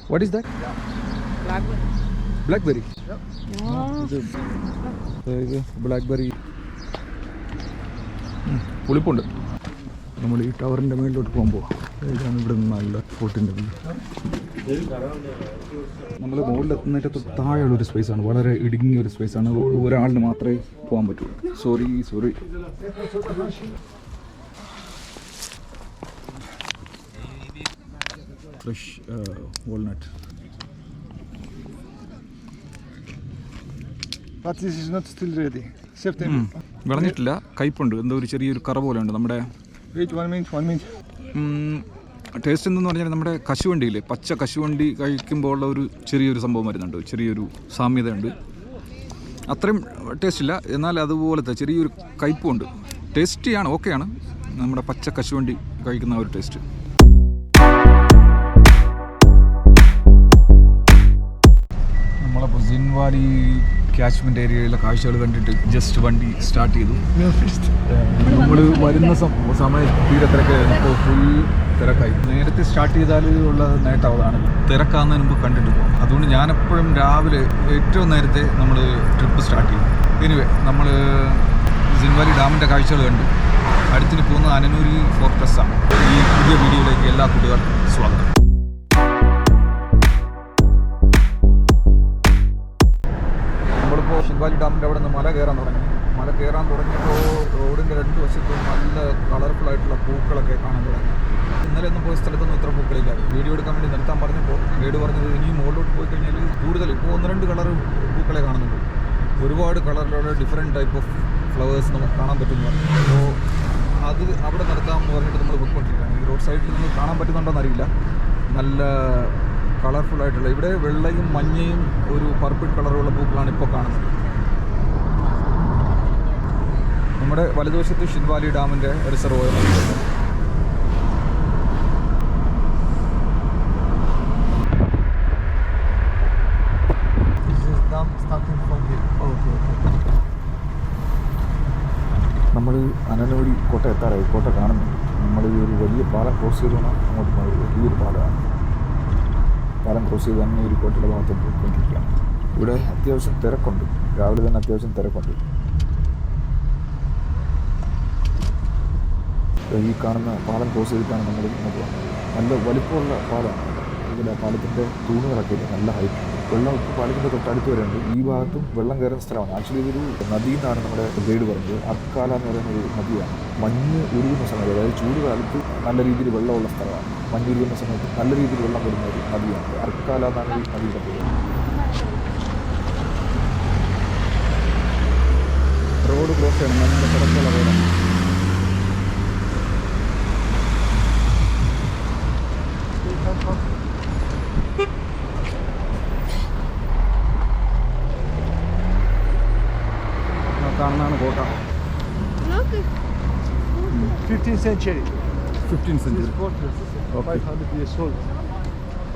What is that? Blackberry. Blackberry. Yep. ഇത് blackberry പുളിപ്പുണ്ട്. നമ്മൾ ഈ ടവറിൻ്റെ മേളിലോട്ട് പോകുമ്പോൾ ഇതാണ് ഇവിടെ നല്ല ഫോർട്ടിൻ്റെ വ്യൂ. നമ്മൾ മുകളിലെത്തുന്നതിൻ്റെ താഴെയുള്ളൊരു സ്പേസാണ്, വളരെ ഇടുങ്ങിയ ഒരു സ്പേസാണ്. ഒരാളിന് മാത്രമേ പോകാൻ പറ്റുള്ളൂ. Sorry fresh walnut. But this is not still ready. September. വിളഞ്ഞിട്ടില്ല, കയ്പുണ്ട്, എന്തോ ഒരു ചെറിയൊരു കറ പോലെ ഉണ്ട്. നമ്മുടെ Wait 1 minute. ടേസ്റ്റ് എന്തെന്ന് പറഞ്ഞാൽ നമ്മുടെ കശുവണ്ടിയില്ലേ, പച്ച കശുവണ്ടി കഴിക്കുമ്പോൾ ഉള്ള ഒരു ചെറിയൊരു സംഭവം വരുന്നുണ്ട്, ചെറിയൊരു സാമ്യതയുണ്ട്. അത്രയും ടേസ്റ്റ് ഇല്ല, എന്നാൽ അതുപോലത്തെ ചെറിയൊരു കയ്പുണ്ട്. ടേസ്റ്റിയാണ്, ഓക്കെയാണ്, നമ്മുടെ പച്ച കശുവണ്ടി കഴിക്കുന്ന ഒരു ടേസ്റ്റ്. നമ്മളപ്പോൾ സിൻവാലി ക്യാച്ച്മെൻറ്റ് ഏരിയയിലെ കാഴ്ചകൾ കണ്ടിട്ട് ജസ്റ്റ് വണ്ടി സ്റ്റാർട്ട് ചെയ്തു. നമ്മൾ വരുന്ന സമയത്ത് തീരെ തിരക്കായിരുന്നു, അപ്പോൾ ഫുൾ തിരക്കായി. നേരത്തെ സ്റ്റാർട്ട് ചെയ്താൽ ഉള്ള നേട്ടം അതാണ്, തിരക്കാവുന്നതിന് മുമ്പ് കണ്ടിട്ട് പോകും. അതുകൊണ്ട് ഞാനെപ്പോഴും രാവിലെ ഏറ്റവും നേരത്തെ നമ്മൾ ട്രിപ്പ് സ്റ്റാർട്ട് ചെയ്യും. എനിവേ നമ്മൾ സിൻവാലി ഡാമിൻ്റെ കാഴ്ചകൾ കണ്ടു. അടുത്തിന് പോകുന്നത് അനനൂരി ഫോർട്രസ്സാണ്. ഈ പുതിയ വീഡിയോയിലേക്ക് എല്ലാ കൂട്ടുകാർക്കും സ്വാഗതം. നമ്മളിപ്പോൾ സിൻവാലി ഡാമിൻ്റെ അവിടെ നിന്ന് മല കയറാൻ തുടങ്ങിയപ്പോൾ റോഡിൻ്റെ രണ്ട് വശത്തും നല്ല കളർഫുള്ളായിട്ടുള്ള പൂക്കളൊക്കെ കാണാൻ തുടങ്ങി. ഇന്നലെ ഒന്നും പോയ സ്ഥലത്തൊന്നും ഇത്ര പൂക്കളില്ല. വീഡിയോ എടുക്കാൻ വേണ്ടി നിർത്താൻ പറഞ്ഞപ്പോൾ ഗൈഡ് പറഞ്ഞത് ഇനി മുകളിലോട്ട് പോയി കഴിഞ്ഞാൽ കൂടുതൽ, ഇപ്പോൾ 1-2 കളർ പൂക്കളെ കാണുന്നുള്ളൂ. ഒരുപാട് കളറിലുള്ള ഡിഫറെൻറ്റ് ടൈപ്പ് ഓഫ് ഫ്ലവേഴ്സ് നമുക്ക് കാണാൻ പറ്റുന്നു. അപ്പോൾ അത് അവിടെ നിർത്താമെന്ന് പറഞ്ഞിട്ട് നമ്മൾ പോയിക്കൊണ്ടിരിക്കുകയാണ്. ഈ റോഡ് സൈഡിൽ നമ്മൾ കാണാൻ പറ്റുന്നുണ്ടോയെന്ന് അറിയില്ല. നല്ല കളർഫുള്ളായിട്ടുള്ള, ഇവിടെ വെള്ളയും മഞ്ഞയും ഒരു പർപ്പിൾ കളറുള്ള പൂക്കളാണ് ഇപ്പോൾ കാണുന്നത്. നമ്മുടെ വലതുവശത്ത് സിൻവാലി ഡാമിൻ്റെ റിസർവോയർ. നമ്മൾ അനനൂരി കോട്ട എത്താറായി. കോട്ട കാണുന്നുണ്ട്. നമ്മൾ ഈ ഒരു വലിയ പാലം ക്രോസ് ചെയ്താണ് അങ്ങോട്ട് പോയത്. വലിയൊരു പാലമാണ്. പാലം ക്രോസ് ചെയ്ത് തന്നെ ഒരു കോട്ടയുടെ ഭാഗത്ത് പോയിക്കൊണ്ടിരിക്കുകയാണ്. ഇവിടെ അത്യാവശ്യം തിരക്കുണ്ട്, രാവിലെ തന്നെ അത്യാവശ്യം തിരക്കുണ്ട്. ഈ കാണുന്ന പാലം ക്രോസ് ചെയ്തിട്ടാണ് നമ്മൾ ഇങ്ങോട്ട് വന്നത്. നല്ല വലിപ്പമുള്ള പാലമാണ്. ഇവിടെ പാലത്തിൻ്റെ തൂണുകളൊക്കെ നല്ല ഹൈറ്റ്. വെള്ളം പാലത്തിൻ്റെ തൊട്ടടുത്ത് വരെയുണ്ട്. ഈ ഭാഗത്തും വെള്ളം കയറുന്ന സ്ഥലമാണ്. ആക്ച്വലി ഇതൊരു നദി എന്നാണ് നമ്മുടെ ഗൈഡ് പറഞ്ഞത്. അർക്കാല എന്ന് പറയുന്ന ഒരു നദിയാണ്. മഞ്ഞ് ഉരുകുന്ന സമയത്ത്, അതായത് ചൂട് കാലത്ത് നല്ല രീതിയിൽ വെള്ളമുള്ള സ്ഥലമാണ്. മഞ്ഞ് ഉരുകുന്ന സമയത്ത് നല്ല രീതിയിൽ വെള്ളം വരുന്ന ഒരു നദിയാണ്. അർക്കാല എന്നാണ് ഈ നദിയുടെ പേര്. റോഡ് ക്രോസ് ചെയ്യണം, നല്ല തിരക്കുള്ള റോഡാണ്. കാണുന്നതാണ് കോട്ട. 15th century. 15th century. This fortress, Okay. 500 years old.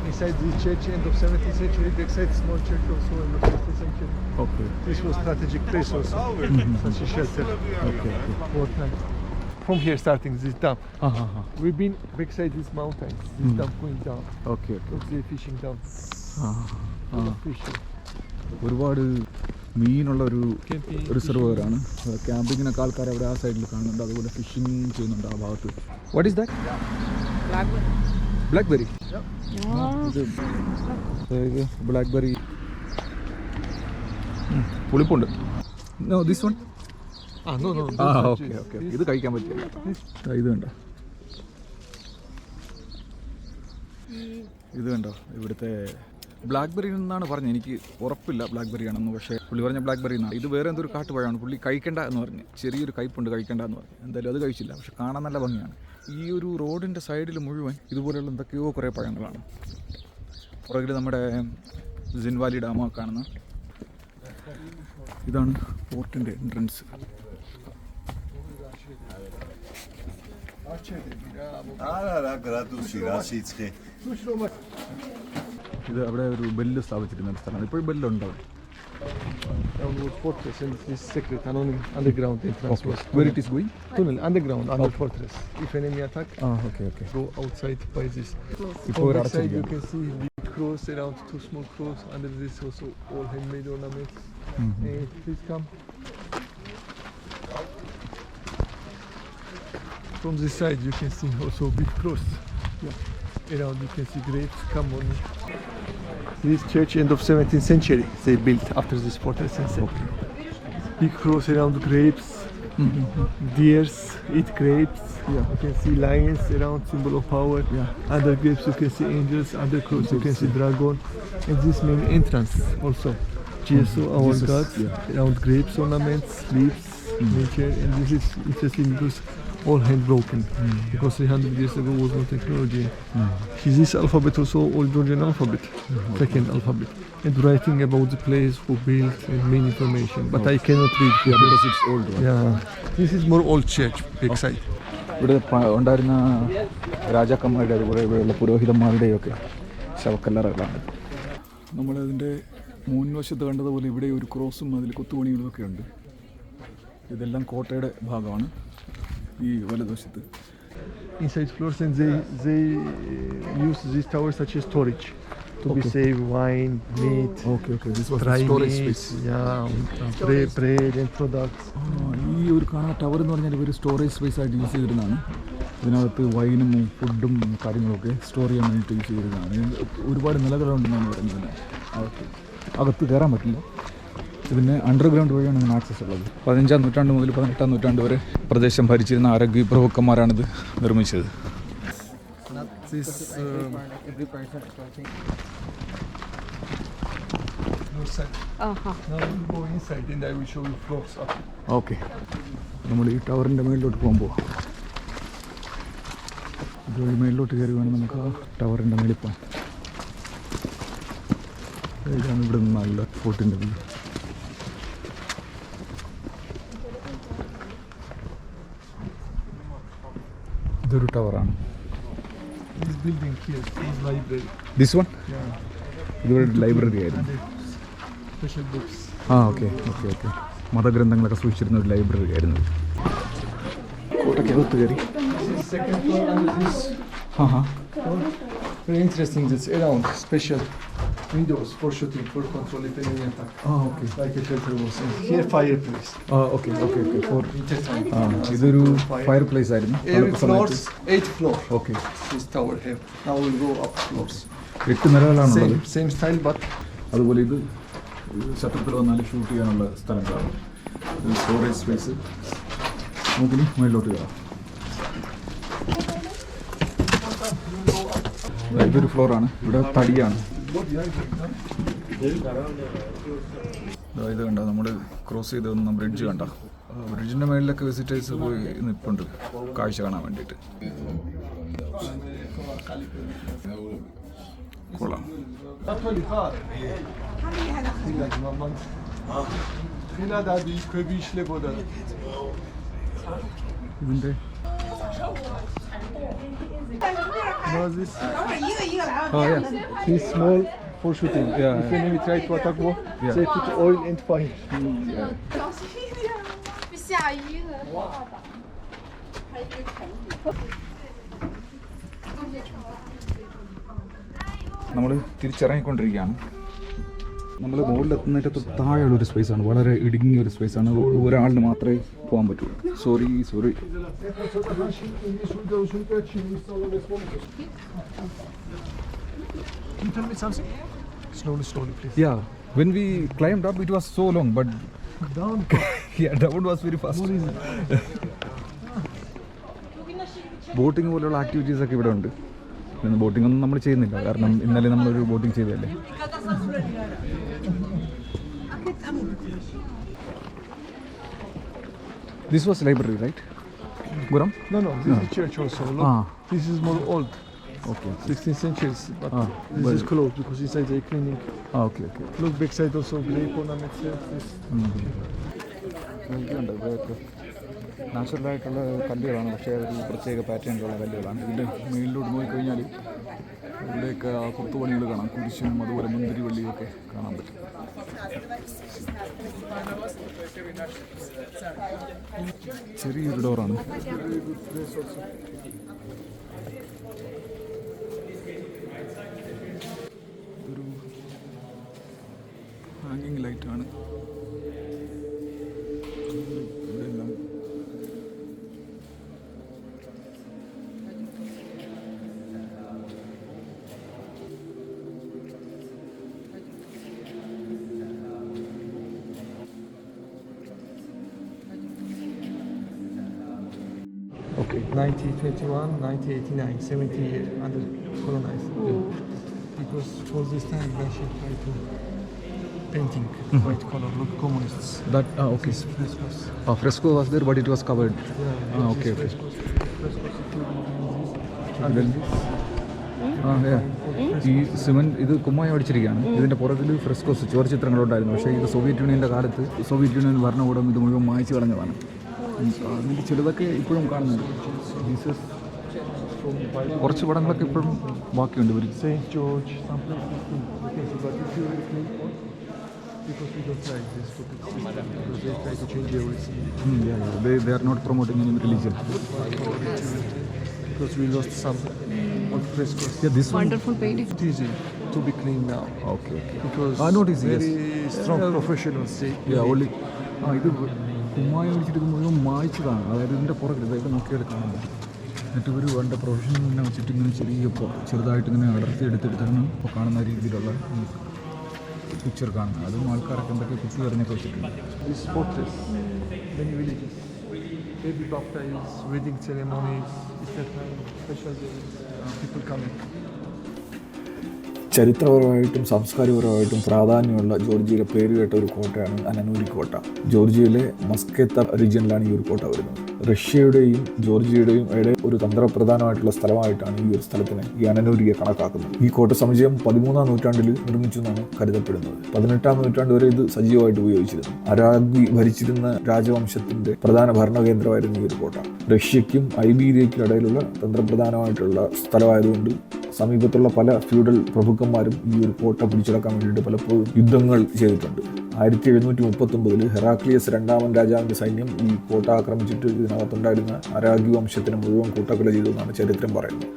Inside the church, end of 17th century. Backside, small church also in the 15th century. Okay. This was strategic place also. Such a shelter. Okay. Wartime. From here starting this dam. We've been backside these mountains. This dam going down. Okay. Look, they're fishing down. Fishing. ഒരുപാട് മീനുള്ള ഒരു Camping. റിസർവറാണ്. ക്യാമ്പിങ്ങിനൊക്കെ ആൾക്കാർ അവിടെ ആ സൈഡിൽ കാണുന്നുണ്ട്. അതുപോലെ phishing ചെയ്യുന്നുണ്ട് ആ ഭാഗത്ത്. What is that? Blackberry. Blackberry. Yep. ഇത് ബ്ലാക്ക്ബെറി പുളിപ്പുണ്ട്. No this one. No. Okay. ഇത് കഴിക്കാൻ പറ്റില്ല. ഇത് കണ്ടോ, ഇത് കണ്ടോ, ഇവിടുത്തെ ബ്ലാക്ക്ബെറി എന്നാണ് പറഞ്ഞത്. എനിക്ക് ഉറപ്പില്ല ബ്ലാക്ക്ബെറി ആണെന്ന്, പക്ഷേ പുള്ളി പറഞ്ഞ ബ്ലാക്ക്ബെറി എന്നാണ്. ഇത് വേറെ എന്തൊരു കാട്ടുപഴമാണ്. പുള്ളി കഴിക്കേണ്ട എന്ന് പറഞ്ഞ്, ചെറിയൊരു കയ്പുണ്ട്, കഴിക്കേണ്ട എന്ന് പറഞ്ഞു. എന്തായാലും അത് കഴിച്ചില്ല, പക്ഷെ കാണാൻ നല്ല ഭംഗിയാണ്. ഈ ഒരു റോഡിൻ്റെ സൈഡിൽ മുഴുവൻ ഇതുപോലെയുള്ള എന്തൊക്കെയോ കുറേ പഴങ്ങളാണ്. പുറകിൽ നമ്മുടെ സിൻവാലി ഡാമൊക്കെ കാണുന്ന ഇതാണ് പോർട്ടിൻ്റെ എൻട്രൻസ്. ഇത് അവിടെ ഒരു ബെല്ല് സ്ഥാപിച്ചിരുന്ന സ്ഥലമാണ്. ഇപ്പോഴും ബെല്ലുണ്ടാവും. Downward fortress and this secret underground entrance. Where it is going? Tunnel underground under fortress. If enemy attack, Okay. go outside by this. ഇപ്പോൾ On that side you can see big cross around, two small cross. Under this also all handmade ornaments. Hey, please come. From this side you can see also big cross. Around you can see grapes. Come on. This church end of 17th century they built after this fortress inside. Big cross around grapes. Deers eat grapes. You can see lions around, symbol of power. Other grapes you can see angels. Other cross you can see dragon. And this main entrance also. Jesus, our God. Around grapes, ornaments, leaves, nature. And this is interesting because all hand broken. Because 300 years ago was no technology. This alphabet also old Georgian alphabet, second alphabet. And writing about the place who built and main information. But I cannot read here because it's old. This is more old church, big side. ഇവിടെ ഉണ്ടായിരുന്ന രാജാക്കന്മാരുടെ അതുപോലെ ഇവിടെയുള്ള പുരോഹിതന്മാരുടെയും ഒക്കെ ശവക്കല്ലറകളാണ്. നമ്മളതിൻ്റെ മുൻവശത്ത് കണ്ടതുപോലെ ഇവിടെ ഒരു ക്രോസും അതിൽ കൊത്തുപണികളും ഒക്കെ ഉണ്ട്. ഇതെല്ലാം കോട്ടയുടെ ഭാഗമാണ് ഈ വലതുവശത്ത്. Inside floors and they use these towers such as storage to be save wine, meat. Okay. This was dry storage meat, space. bread and products. ഈ ഒരു കാണുന്ന ടവർ എന്ന് പറഞ്ഞാൽ ഒരു സ്റ്റോറേജ് സ്പേസ് ആയിട്ട് യൂസ് ചെയ്തിരുന്നതാണ്. ഇതിനകത്ത് വൈനും ഫുഡും കാര്യങ്ങളൊക്കെ സ്റ്റോർ ചെയ്യാൻ വേണ്ടിയിട്ട് യൂസ് ചെയ്തിരുന്നതാണ്. ഒരുപാട് നിലകളുണ്ടെന്നാണ് പറയുന്നത്. അകത്ത് കയറാൻ പറ്റില്ല. ഇതിന് അണ്ടർഗ്രൗണ്ട് വഴിയാണ് ഇതിന് ആക്സസ് ഉള്ളത്. 15ാം നൂറ്റാണ്ട് മുതൽ 18ാം നൂറ്റാണ്ട് വരെ പ്രദേശം ഭരിച്ചിരുന്ന അരബി പ്രഭുക്കന്മാരാണിത് നിർമ്മിച്ചത്. Now we'll go inside and I will show you floors up. Okay, നമ്മൾ ഈ ടവറിൻ്റെ മേളിലോട്ട് പോകുമ്പോൾ ഇതുവഴി മേളിലോട്ട് കയറി വേണം നമുക്ക് ആ ടവറിൻ്റെ മേളിൽ പോകാൻ. ഇതാണ് ഇവിടെ നിന്ന് നല്ല ഫോർട്ടിൻ്റെ വ്യൂ. ഇതൊരു ടവറാണ്. This building here is library. This one ഇതുവരെ ലൈബ്രറി ആയിരുന്നു. Special books. ഓക്കെ മതഗ്രന്ഥങ്ങളൊക്കെ സൂക്ഷിച്ചിരുന്ന ഒരു ലൈബ്രറി ആയിരുന്നു. കോട്ടയ്ക്കകത്ത് കയറി. Second floor under this. Very interesting. It's around special windows for shooting, for control if enemy attack. Okay Like a shelter was. And here fireplace. Okay for Winter time. ഇതൊരു fireplace ആയിരുന്നു. Every floors, 8 floor. Okay, This tower here. Now we'll go up floors. 8 നിലകളാണുള്ളത്. Same style but അതുപോലെ ഇത് ശത്രുക്കൾ വന്നാൽ shoot ചെയ്യാനുള്ള സ്ഥലങ്ങളാണ്. Storage space. നമുക്കിനി മേളിലോട്ട് കയറാം. ഇതൊരു ഫ്ലോറാണ്. ഇവിടെ തടിയാണ്. ഇത് കണ്ട നമ്മൾ ക്രോസ് ചെയ്ത് വന്ന ബ്രിഡ്ജ് കണ്ട. ബ്രിഡ്ജിൻ്റെ മേളിലൊക്കെ വിസിറ്റേഴ്സ് പോയി നിൽപ്പുണ്ട് കാഴ്ച കാണാൻ വേണ്ടിയിട്ട്. കൊള്ളാം. ഇതിൻ്റെ this is small for shooting. If enemy try to attack war, they put oil and fire. 下雨了。 നമ്മൾ തിരിച്ചിറങ്ങിക്കൊണ്ടിരിക്കുകയാണ്. നമ്മൾ മുകളിലെത്തുന്നതിൻ്റെ തൊട്ട് താഴെയുള്ളൊരു സ്പേസാണ്. വളരെ ഇടുങ്ങിയ ഒരു സ്പേസാണ്. ഒരാളിന് മാത്രമേ പോകാൻ പറ്റുള്ളൂ. Sorry. Can you tell me something? Slowly, please. Yeah, when we climbed up it was so long, but Down. down was very fast. Boating പോലുള്ള ആക്ടിവിറ്റീസ് ഒക്കെ ഇവിടെ ഉണ്ട്. ബോട്ടിംഗ് ഒന്നും നമ്മൾ ചെയ്യുന്നില്ല, കാരണം ഇന്നലെ നമ്മളൊരു boating ചെയ്തതല്ലേ. This was library, right? Guram? No, this is church also. Look, this is more old. Okay. 16th century. But this is closed because inside they cleaning. Okay. Look, backside also grape ornaments here. നാച്ചുറലായിട്ടുള്ള കല്ലുകളാണ്, പക്ഷേ ഒരു പ്രത്യേക പാറ്റേണിലുള്ള കല്ലുകളാണ്. ഇതിൻ്റെ മേളിലോട്ട് നോക്കിക്കഴിഞ്ഞാൽ ഇവിടെയൊക്കെ ആ കൊത്തുപണികൾ കാണാം. കുരിശും അതുപോലെ മുന്തിരി വള്ളിയൊക്കെ കാണാൻ പറ്റും. ചെറിയൊരു ഡോറാണ്. ഹാങ്ങിങ് ലൈറ്റാണ്. ഇവിടെയെല്ലാം Okay, 1921, 1989, 70 years under colonized. Because for this time Russia tried to painting white color, look communists. that okay. This frescoes. Fresco was there but it was covered. Okay. Frescoes. ഈ സിമെന്റ് ഇത് കുമ്മായം അടിച്ചിരിക്കുകയാണ്. ഇതിന്റെ പുറകിൽ ഫ്രെസ്കോസ് ചുവർച്ചിത്രങ്ങളുണ്ടായിരുന്നു. പക്ഷേ ഇത് സോവിയറ്റ് യൂണിയന്റെ കാലത്ത് Soviet union ഭരണകൂടം ഇത് മുഴുവൻ മായ്ച്ചു കളഞ്ഞതാണ്. അതിൽ ചിലതൊക്കെ ഇപ്പോഴും കാണുന്നുണ്ട്. ജീസസ് കുറച്ച് പടങ്ങളൊക്കെ ഇപ്പോഴും ബാക്കിയുണ്ട്. ഇവർ Saint George, some places but if you look close, because we don't like this because they try to change everything. they are not promoting any religion. Because we lost some of frescoes. This one. Wonderful painting. It's easy to be clean now. Okay. Because not easy, very strong professionals say. only ഇത് കുമ്മായം അടിച്ചിട്ട് മുഴുവൻ മായ്ച്ചതാണ്. അതായത് ഇതിൻ്റെ പുറകിൽ ഇതൊക്കെ നോക്കിയാൽ കാണുന്നത്. എന്നിട്ട് ഇവർ വേണ്ട പ്രൊഫഷണൽ ഇങ്ങനെ വെച്ചിട്ട് ഇങ്ങനെ ചെറുതായിട്ട് ഇങ്ങനെ അടർത്തി എടുത്തെടുത്താണ് ഇപ്പോൾ കാണുന്ന രീതിയിലുള്ള പിക്ചർ കാണുന്നത്. അതും ആൾക്കാരൊക്കെ എന്തൊക്കെ കുത്തി എറിഞ്ഞൊക്കെ വെച്ചിട്ടുണ്ട്. This fortress, many villages, baby baptisms, wedding ceremonies, Easter time, special days, people coming. ചരിത്രപരമായിട്ടും സാംസ്കാരികപരമായിട്ടും പ്രാധാന്യമുള്ള ജോർജിയയിലെ പേരുകേട്ട ഒരു കോട്ടയാണ് അനനൂരി കോട്ട. ജോർജിയയിലെ മസ്കെത്ത റീജിയനിലാണ് ഈ ഒരു കോട്ട വരുന്നത്. റഷ്യയുടെയും ജോർജിയയുടെയും ഇടയിൽ ഒരു തന്ത്രപ്രധാനമായിട്ടുള്ള സ്ഥലമായിട്ടാണ് ഈ ഒരു സ്ഥലത്തിനെ ഈ അനനൂരിയെ കണക്കാക്കുന്നത്. ഈ കോട്ട സമുച്ചയം 13-ാം നൂറ്റാണ്ടിൽ നിർമ്മിച്ചു എന്നാണ് കരുതപ്പെടുന്നത്. 18-ാം നൂറ്റാണ്ട് വരെ ഇത് സജീവമായിട്ട് ഉപയോഗിച്ചിരുന്നു. അരാഗ്വി ഭരിച്ചിരുന്ന രാജവംശത്തിന്റെ പ്രധാന ഭരണകേന്ദ്രമായിരുന്നു ഈ ഒരു കോട്ട. റഷ്യയ്ക്കും ഐബീരിയയ്ക്കും ഇടയിലുള്ള തന്ത്രപ്രധാനമായിട്ടുള്ള സ്ഥലമായതുകൊണ്ട് സമീപത്തുള്ള പല ഫ്യൂഡൽ പ്രഭുക്കന്മാരും ഈ ഒരു കോട്ട പിടിച്ചെടുക്കാൻ വേണ്ടിയിട്ട് പലപ്പോഴും യുദ്ധങ്ങൾ ചെയ്തിട്ടുണ്ട്. 1739 ഹെറാക്ലിയസ് രണ്ടാമൻ രാജാവിൻ്റെ സൈന്യം ഈ കോട്ട ആക്രമിച്ചിട്ട് ഇതിനകത്തുണ്ടായിരുന്ന അരാഗ്വി വംശത്തിന് മുഴുവൻ കൂട്ടക്കൊല ചെയ്തു എന്നാണ് ചരിത്രം പറയുന്നത്.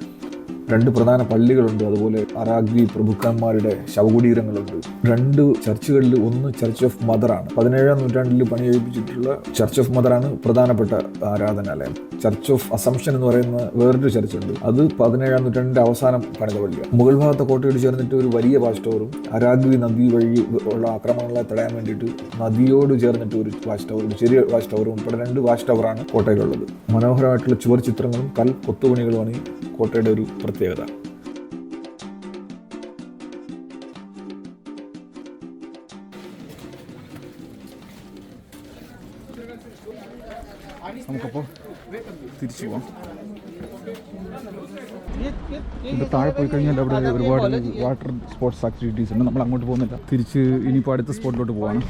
2 പ്രധാന പള്ളികളുണ്ട്. അതുപോലെ അരാഗ്വി പ്രഭുക്കന്മാരുടെ ശവകുടീരങ്ങളുണ്ട്. 2 ചർച്ചുകളിൽ ഒന്ന് ചർച്ച് ഓഫ് മദറാണ്. 17-ാം നൂറ്റാണ്ടിൽ പണി കഴിപ്പിച്ചിട്ടുള്ള ചർച്ച് ഓഫ് മദറാണ് പ്രധാനപ്പെട്ട ആരാധനാലയം. ചർച്ച് ഓഫ് അസംഷൻ എന്ന് പറയുന്ന വേറൊരു ചർച്ചുണ്ട്. അത് 17-ാം നൂറ്റാണ്ടിന്റെ അവസാനം പണിത പള്ളിയാണ്. മുകൾ ഭാഗത്തെ കോട്ടയോട് ചേർന്നിട്ട് ഒരു വലിയ വാച്ച് ടവറും അരാഗ്വി നദി വഴി ഉള്ള ആക്രമണങ്ങളെ തടയാൻ വേണ്ടിയിട്ട് നദിയോട് ചേർന്നിട്ട് ഒരു വാച്ച് ടവർ, ഒരു ചെറിയ വാച്ച് ടവറും ഉൾപ്പെടെ 2 വാച്ച് ടവറാണ് കോട്ടയിലുള്ളത്. മനോഹരമായിട്ടുള്ള ചുവർ ചിത്രങ്ങളും കൽ കൊത്തുപണികളുമാണ് ഈ കോട്ടയുടെ ഒരു പ്രത്യേകത. നമുക്കപ്പോൾ തിരിച്ചു പോവാം. ഇത് താഴെ പോയി കഴിഞ്ഞാൽ അവിടെ ഒരുപാട് വാട്ടർ സ്പോർട്സ് ആക്ടിവിറ്റീസ് ഉണ്ട്. നമ്മൾ അങ്ങോട്ട് പോകുന്നില്ല. തിരിച്ച് ഇനിയിപ്പോൾ അടുത്ത സ്പോട്ടിലോട്ട് പോവാണ്.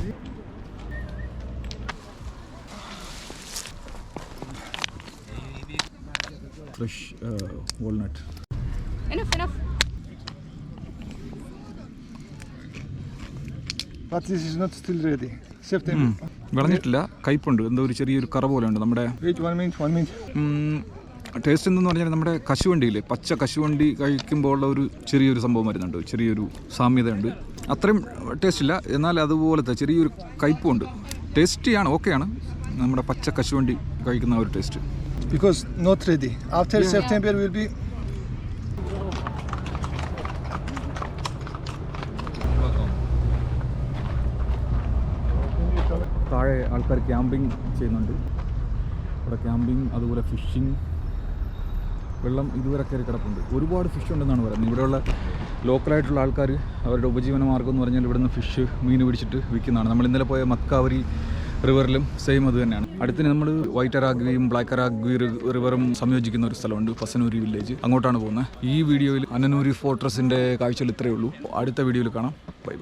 Fresh walnut. Enough. But this is not still ready. September. വിളഞ്ഞിട്ടില്ല, കയ്പുണ്ട്, എന്തോ ഒരു ചെറിയൊരു കറ പോലെ ഉണ്ട്. നമ്മുടെ Wait 1 minute. ടേസ്റ്റ് എന്തെന്ന് പറഞ്ഞാൽ നമ്മുടെ കശുവണ്ടിയില്ലേ, പച്ച കശുവണ്ടി കഴിക്കുമ്പോൾ ഉള്ള ഒരു ചെറിയൊരു സംഭവം വരുന്നുണ്ട്. ചെറിയൊരു സാമ്യതയുണ്ട്. അത്രയും ടേസ്റ്റ് ഇല്ല, എന്നാൽ അതുപോലത്തെ ചെറിയൊരു കയ്പുണ്ട്. ടേസ്റ്റിയാണ്, ഓക്കെയാണ്. നമ്മുടെ പച്ച കശുവണ്ടി കഴിക്കുന്ന ഒരു taste. Because not ready. After September will be. താഴെ ആൾക്കാർ ക്യാമ്പിംഗ് ചെയ്യുന്നുണ്ട്. അവിടെ ക്യാമ്പിംഗ്, അതുപോലെ ഫിഷിങ്. വെള്ളം ഇതുവരെ കയറി കിടപ്പുണ്ട്. ഒരുപാട് ഫിഷ് ഉണ്ടെന്നാണ് പറയുന്നത്. ഇവിടെയുള്ള ലോക്കലായിട്ടുള്ള ആൾക്കാർ അവരുടെ ഉപജീവന മാർഗ്ഗം എന്ന് പറഞ്ഞാൽ ഇവിടുന്ന് ഫിഷ്, മീൻ പിടിച്ചിട്ട് വിൽക്കുന്നതാണ്. നമ്മൾ ഇന്നലെ പോയ മക്കാവരി റിവറിലും സെയിം അത് തന്നെയാണ്. അടുത്തിന് നമ്മൾ വൈറ്റ് അരാഗ്വിയും ബ്ലാക്ക് അരാഗ്വി റിവറും സംയോജിക്കുന്ന ഒരു സ്ഥലമുണ്ട്, പസനൂരി വില്ലേജ്. അങ്ങോട്ടാണ് പോകുന്നത്. ഈ വീഡിയോയിൽ അനനൂരി ഫോർട്രസിൻ്റെ കാഴ്ചകൾ ഇത്രയേ ഉള്ളൂ. അടുത്ത വീഡിയോയിൽ കാണാം. ബൈ.